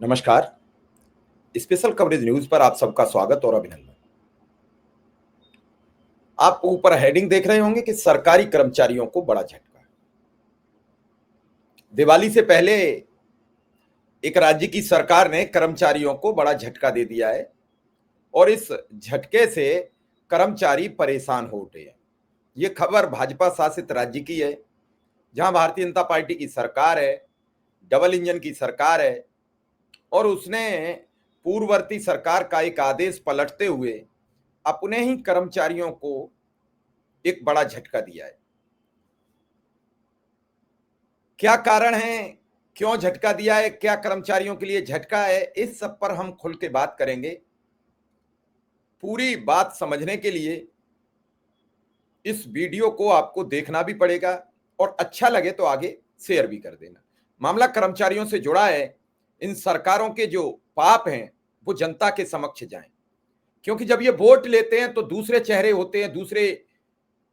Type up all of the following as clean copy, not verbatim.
नमस्कार। Special coverage news पर आप सबका स्वागत और अभिनंदन। आप ऊपर हेडिंग देख रहे होंगे कि सरकारी कर्मचारियों को बड़ा झटका। दिवाली से पहले एक राज्य की सरकार ने कर्मचारियों को बड़ा झटका दे दिया है और इस झटके से कर्मचारी परेशान हो उठे हैं। ये खबर भाजपा शासित राज्य की है, जहां भारतीय जनता पार्टी की सरकार है, डबल इंजन की सरकार है और उसने पूर्ववर्ती सरकार का एक आदेश पलटते हुए अपने ही कर्मचारियों को एक बड़ा झटका दिया है। क्या कारण है, क्यों झटका दिया है, क्या कर्मचारियों के लिए झटका है, इस सब पर हम खुल के बात करेंगे। पूरी बात समझने के लिए इस वीडियो को आपको देखना भी पड़ेगा और अच्छा लगे तो आगे शेयर भी कर देना। मामला कर्मचारियों से जुड़ा है। इन सरकारों के जो पाप हैं वो जनता के समक्ष जाएं, क्योंकि जब ये वोट लेते हैं तो दूसरे चेहरे होते हैं, दूसरे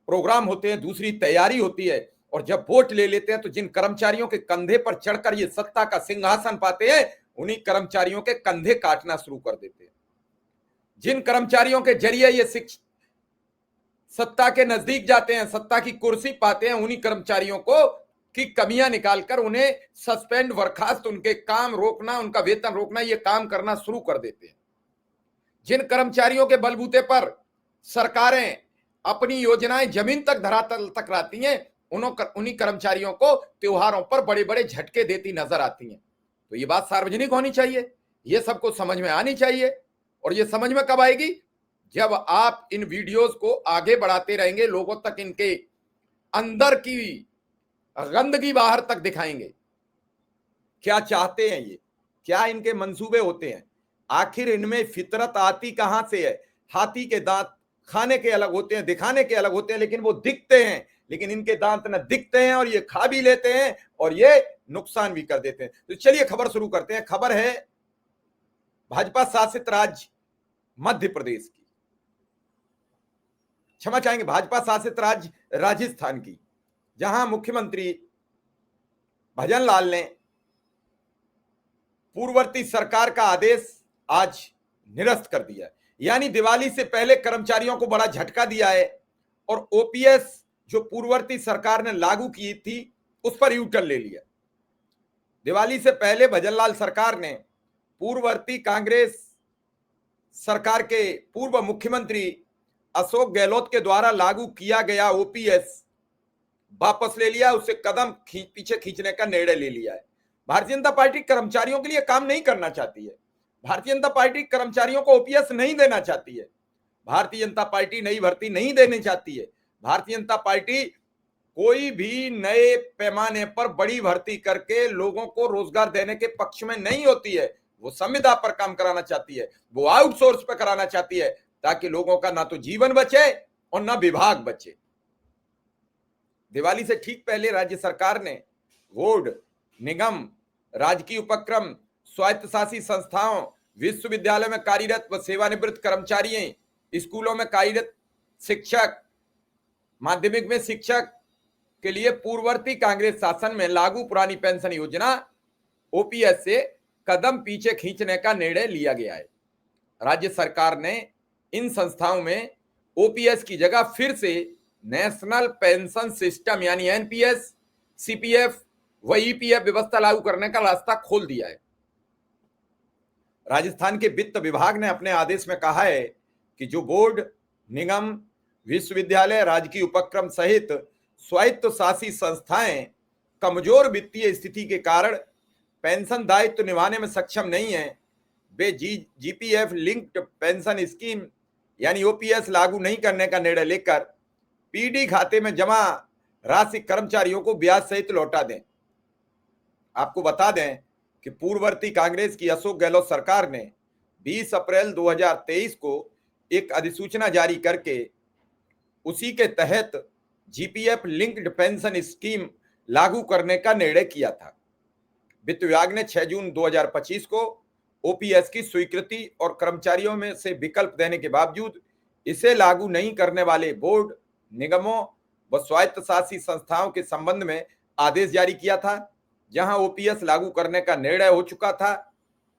प्रोग्राम होते हैं, दूसरी तैयारी होती है। और जब वोट ले लेते हैं तो जिन कर्मचारियों के कंधे पर चढ़कर ये सत्ता का सिंहासन पाते हैं, उन्हीं कर्मचारियों के कंधे काटना शुरू कर देते हैं। जिन कर्मचारियों के जरिए ये सत्ता के नजदीक जाते हैं, सत्ता की कुर्सी पाते हैं, उन्हीं कर्मचारियों को की कमियां निकालकर उन्हें सस्पेंड, बर्खास्त, उनके काम रोकना, उनका वेतन रोकना, ये काम करना शुरू कर देते हैं। जिन कर्मचारियों के बलबूते पर सरकारें अपनी योजनाएं जमीन तक, धरातल तक लाती हैं, उन्हीं कर्मचारियों को त्योहारों पर बड़े बड़े झटके देती नजर आती हैं। तो ये बात सार्वजनिक होनी चाहिए, ये सबको समझ में आनी चाहिए। और ये समझ में कब आएगी? जब आप इन वीडियोस को आगे बढ़ाते रहेंगे, लोगों तक इनके अंदर की गंदगी बाहर तक दिखाएंगे। क्या चाहते हैं ये, क्या इनके मंसूबे होते हैं, आखिर इनमें फितरत आती कहां से है? हाथी के दांत खाने के अलग होते हैं, दिखाने के अलग होते हैं, लेकिन वो दिखते हैं। लेकिन इनके दांत न दिखते हैं और ये खा भी लेते हैं और ये नुकसान भी कर देते हैं। तो चलिए खबर शुरू करते हैं। खबर है भाजपा शासित राज्य मध्य प्रदेश की, क्षमा चाहेंगे, भाजपा शासित राज्य राजस्थान की, जहां मुख्यमंत्री भजन लाल ने पूर्ववर्ती सरकार का आदेश आज निरस्त कर दिया। यानी दिवाली से पहले कर्मचारियों को बड़ा झटका दिया है और ओपीएस जो पूर्ववर्ती सरकार ने लागू की थी उस पर यू टर्न ले लिया। दिवाली से पहले भजनलाल सरकार ने पूर्ववर्ती कांग्रेस सरकार के पूर्व मुख्यमंत्री अशोक गहलोत के द्वारा लागू किया गया ओपीएस वापस ले लिया, उससे कदम पीछे खींचने का निर्णय ले लिया है। भारतीय जनता पार्टी कर्मचारियों के लिए काम नहीं करना चाहती है। भारतीय जनता पार्टी कर्मचारियों को ओपीएस नहीं देना चाहती है। भारतीय जनता पार्टी नई भर्ती नहीं देनी चाहती है। भारतीय जनता पार्टी कोई भी नए पैमाने पर बड़ी भर्ती करके लोगों को रोजगार देने के पक्ष में नहीं होती है। वो संविदा पर काम कराना चाहती है, वो आउटसोर्स पर कराना चाहती है, ताकि लोगों का ना तो जीवन बचे और ना विभाग बचे। दिवाली से ठीक पहले राज्य सरकार ने बोर्ड, निगम, राजकीय उपक्रम, स्वायत्तशासी संस्थाओं, विश्वविद्यालय में कार्यरत व सेवानिवृत्त कर्मचारी, स्कूलों में कार्यरत शिक्षक, माध्यमिक में शिक्षक के लिए पूर्ववर्ती कांग्रेस शासन में लागू पुरानी पेंशन योजना ओपीएस से कदम पीछे खींचने का निर्णय लिया गया है। राज्य सरकार ने इन संस्थाओं में ओपीएस की जगह फिर से नेशनल पेंशन सिस्टम यानी एनपीएस, सीपीएफ व ईपीएफ व्यवस्था लागू करने का रास्ता खोल दिया है। राजस्थान के वित्त विभाग ने अपने आदेश में कहा है कि जो बोर्ड, निगम, विश्वविद्यालय, राजकीय उपक्रम सहित स्वायत्तशासी संस्थाएं कमजोर वित्तीय स्थिति के कारण पेंशन दायित्व निभाने में सक्षम नहीं है, वे जीपीएफ लिंक्ड पेंशन स्कीम यानी ओपीएस लागू नहीं करने का निर्णय लेकर पीडी खाते में जमा राशि कर्मचारियों को ब्याज सहित लौटा दें। आपको बता दें कि पूर्ववर्ती कांग्रेस की अशोक गहलोत सरकार ने 20 अप्रैल 2023 को एक अधिसूचना जारी करके उसी के तहत जीपीएफ लिंक्ड पेंशन स्कीम लागू करने का निर्णय किया था। वित्त विभाग ने 6 जून 2025 को ओपीएस की स्वीकृति और कर्मचारियों में से विकल्प देने के बावजूद इसे लागू नहीं करने वाले बोर्ड, निगमों व स्वायत्तशासी संस्थाओं के संबंध में आदेश जारी किया था, जहां ओपीएस लागू करने का निर्णय हो चुका था।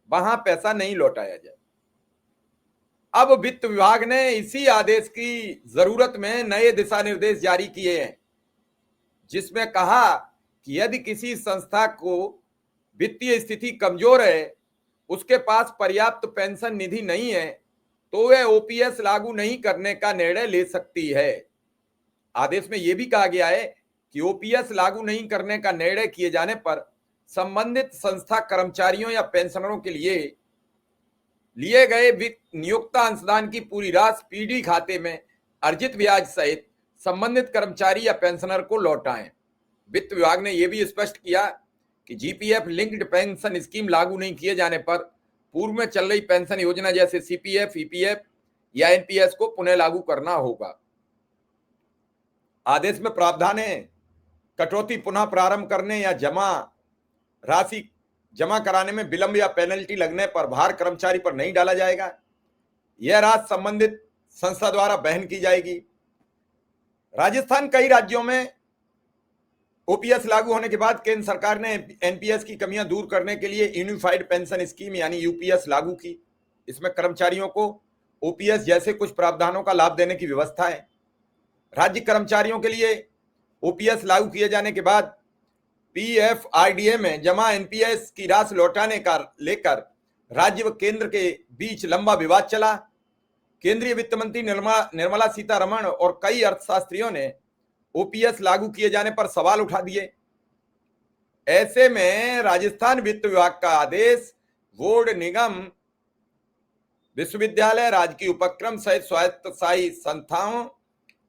वहां पैसा नहीं लौटाया जाए। अब वित्त विभाग ने इसी आदेश की जरूरत में नए दिशा निर्देश जारी किए हैं, जिसमें कहा कि यदि किसी संस्था को वित्तीय स्थिति कमजोर है, उसके पास पर्याप्त पेंशन निधि नहीं है, तो वह ओपीएस लागू नहीं करने का निर्णय ले सकती है। आदेश में यह भी कहा गया है कि ओपीएस लागू नहीं करने का निर्णय किए जाने पर संबंधित संस्था कर्मचारियों या पेंशनरों के लिए गए नियोक्ता अंशदान की पूरी राशि पीडी खाते में अर्जित ब्याज सहित संबंधित कर्मचारी या पेंशनर को लौटाएं। वित्त विभाग ने यह भी स्पष्ट किया कि जीपीएफ लिंक्ड पेंशन स्कीम लागू नहीं किए जाने पर पूर्व में चल रही पेंशन योजना जैसे सीपीएफ, ईपीएफ या एनपीएस को पुनः लागू करना होगा। आदेश में प्रावधान है कटौती पुनः प्रारंभ करने या राशि जमा कराने में विलंब या पेनल्टी लगने पर भार कर्मचारी पर नहीं डाला जाएगा। यह राशि संबंधित संस्था द्वारा वहन की जाएगी। राजस्थान कई राज्यों में ओपीएस लागू होने के बाद केंद्र सरकार ने एनपीएस की कमियां दूर करने के लिए यूनिफाइड पेंशन स्कीम यानी यूपीएस लागू की। इसमें कर्मचारियों को ओपीएस जैसे कुछ प्रावधानों का लाभ देने की व्यवस्था है। राज्य कर्मचारियों के लिए ओपीएस लागू किए जाने के बाद पीएफआरडीए में जमा एनपीएस की राशि लौटाने का लेकर राज्य व केंद्र के बीच लंबा विवाद चला। केंद्रीय वित्त मंत्री निर्मला सीतारमण और कई अर्थशास्त्रियों ने ओपीएस लागू किए जाने पर सवाल उठा दिए। ऐसे में राजस्थान वित्त विभाग का आदेश बोर्ड, निगम, विश्वविद्यालय, राजकीय उपक्रम सहित स्वायत्तशासी संस्थाओं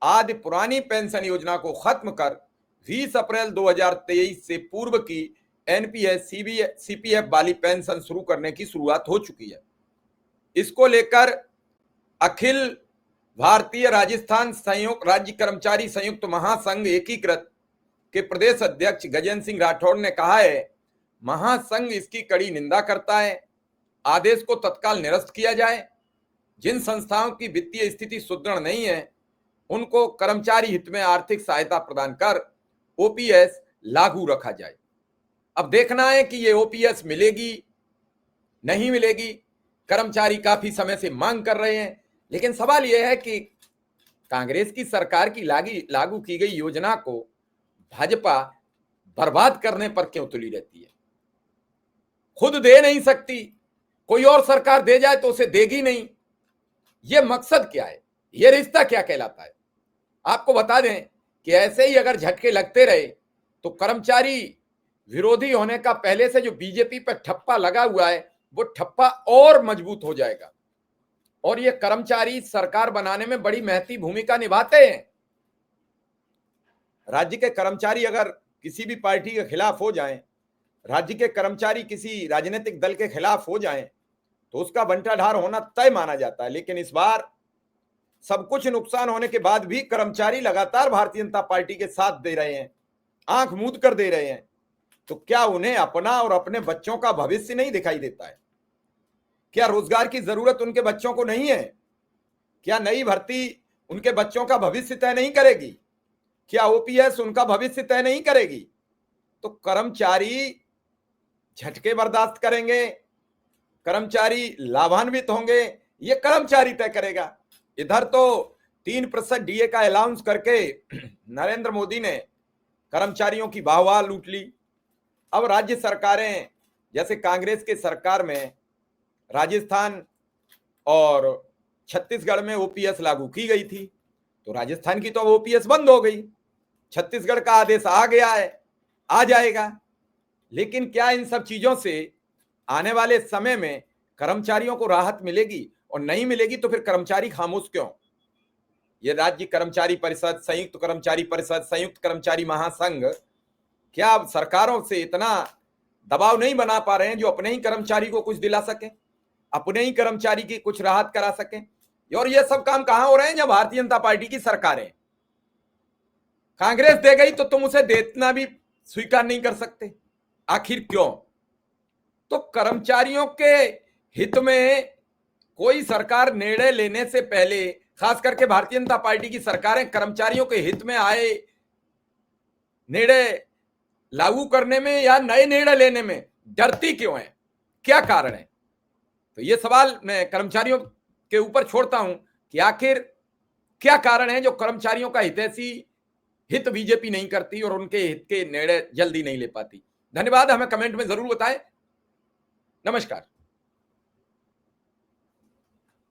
आदि पुरानी पेंशन योजना को खत्म कर 20 अप्रैल 2023 से पूर्व की एनपीएस, सीपीएफ वाली पेंशन शुरू करने की शुरुआत हो चुकी है। इसको लेकर अखिल भारतीय राजस्थान संयुक्त राज्य कर्मचारी संयुक्त महासंघ एकीकृत के प्रदेश अध्यक्ष गजेंद्र सिंह राठौड़ ने कहा है, महासंघ इसकी कड़ी निंदा करता है। आदेश को तत्काल निरस्त किया जाए। जिन संस्थाओं की वित्तीय स्थिति सुदृढ़ नहीं है, उनको कर्मचारी हित में आर्थिक सहायता प्रदान कर ओपीएस लागू रखा जाए। अब देखना है कि ये ओपीएस मिलेगी नहीं मिलेगी। कर्मचारी काफी समय से मांग कर रहे हैं, लेकिन सवाल यह है कि कांग्रेस की सरकार की लागू की गई योजना को भाजपा बर्बाद करने पर क्यों तुली रहती है? खुद दे नहीं सकती, कोई और सरकार दे जाए तो उसे देगी नहीं। यह मकसद क्या है? यह रिश्ता क्या कहलाता है? आपको बता दें कि ऐसे ही अगर झटके लगते रहे तो कर्मचारी विरोधी होने का पहले से जो बीजेपी पर ठप्पा लगा हुआ है, वो ठप्पा और मजबूत हो जाएगा और ये कर्मचारी सरकार बनाने में बड़ी महती भूमिका निभाते हैं। राज्य के कर्मचारी अगर किसी भी पार्टी के खिलाफ हो जाएं, राज्य के कर्मचारी किसी राजनीतिक दल के खिलाफ हो जाएं, तो उसका बंटाढार होना तय माना जाता है। लेकिन इस बार सब कुछ नुकसान होने के बाद भी कर्मचारी लगातार भारतीय जनता पार्टी के साथ दे रहे हैं, आंख मूंद कर दे रहे हैं। तो क्या उन्हें अपना और अपने बच्चों का भविष्य नहीं दिखाई देता है? क्या रोजगार की जरूरत उनके बच्चों को नहीं है? क्या नई भर्ती उनके बच्चों का भविष्य तय नहीं करेगी? क्या ओपीएस उनका भविष्य तय नहीं करेगी? तो कर्मचारी झटके बर्दाश्त करेंगे, कर्मचारी लाभान्वित होंगे, ये कर्मचारी तय करेगा। इधर तो 3% डीए का अलाउंस करके नरेंद्र मोदी ने कर्मचारियों की वाहवाह लूट ली। अब राज्य सरकारें, जैसे कांग्रेस के सरकार में राजस्थान और छत्तीसगढ़ में ओपीएस लागू की गई थी, तो राजस्थान की तो अब ओपीएस बंद हो गई। छत्तीसगढ़ का आदेश आ गया है, आ जाएगा। लेकिन क्या इन सब चीजों से आने वाले समय में कर्मचारियों को राहत मिलेगी? और नहीं मिलेगी तो फिर कर्मचारी खामोश क्यों? ये राज्य कर्मचारी परिषद, संयुक्त कर्मचारी परिषद, संयुक्त कर्मचारी महासंघ क्या सरकारों से इतना दबाव नहीं बना पा रहे हैं जो अपने ही कर्मचारी को कुछ दिला सके, अपने ही कर्मचारी की कुछ राहत करा सके? और ये सब काम कहां हो रहे हैं जब भारतीय जनता पार्टी की सरकार है। कांग्रेस दे गई तो तुम उसे देना भी स्वीकार नहीं कर सकते, आखिर क्यों? तो कर्मचारियों के हित में कोई सरकार निर्णय लेने से पहले, खास करके भारतीय जनता पार्टी की सरकारें कर्मचारियों के हित में आए निर्णय लागू करने में या नए निर्णय लेने में डरती क्यों है? क्या कारण है? तो ये सवाल मैं कर्मचारियों के ऊपर छोड़ता हूं कि आखिर क्या कारण है जो कर्मचारियों का हित बीजेपी नहीं करती और उनके हित के निर्णय जल्दी नहीं ले पाती। धन्यवाद, हमें कमेंट में जरूर बताएं। नमस्कार।